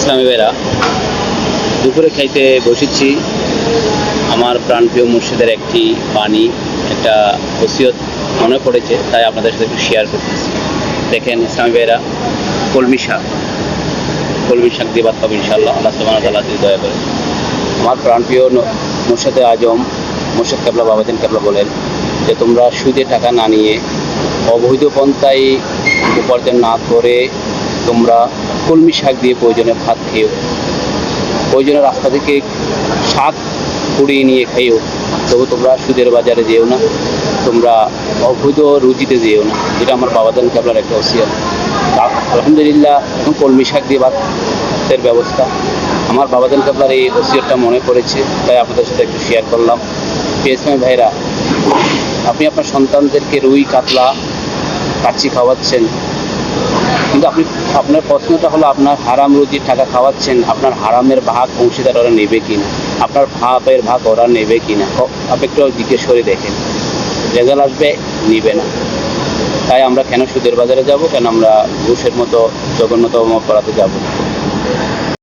ইসলামী ভাইরা, দুপুরে খাইতে বসেছি। আমার প্রাণপ্রিয় মুর্শিদের একটি বাণী, একটা ওসিয়ত মনে পড়েছে, তাই আপনাদের সাথে একটু শেয়ার করতেছি। দেখেন ইসলামী ভাইরা, কলমি শাক দিয়ে ভাত পাবো ইনশাআল্লাহ, আল্লাহ সুবহানাহু ওয়া তাআলা যদি দয়া করে। আমার প্রাণপ্রিয় মুর্শিদে আজম মুর্শিদ কেবলা বাবাজান কেবলা বলেন যে তোমরা সুদে টাকা না নিয়ে, অবৈধ পন্থায় উপার্জন না করে তোমরা কলমি শাক দিয়ে প্রয়োজনে ভাত খেয়েও, প্রয়োজনে রাস্তা থেকে শাক কুড়িয়ে নিয়ে খাইও, তবু তোমরা সুদের বাজারে যেও না, তোমরা অবৈধ রুজিতে যেও না। এটা আমার বাবাজান কেবলার একটা ওসিয়ত। আলহামদুলিল্লাহ এখন কলমি শাক দিয়ে ভাতের ব্যবস্থা। আমার বাবাজান কেবলার এই ওসিয়তটা মনে পড়েছে, তাই আপনাদের সাথে একটু শেয়ার করলাম। ইসলামী ভাইরা, আপনি আপনার সন্তানদেরকে রুই কাতলা কাচ্চি খাওয়াচ্ছেন, কিন্তু আপনার প্রশ্নটা হলো আপনার হারাম রুজির টাকা খাওয়াচ্ছেন, আপনার হারামের ভাগ অংশীদার ওরা নেবে কিনা, আপনার ভাবের ভাগ ওরা নেবে কিনা, আপনি একটু জিজ্ঞেস করে দেখেন। রেজাল্ট আসবে নিবে না। তাই আমরা কেন সুদের বাজারে যাব, কেন আমরা ঘুষের মতো জঘন্যতম অপরাধে যাব?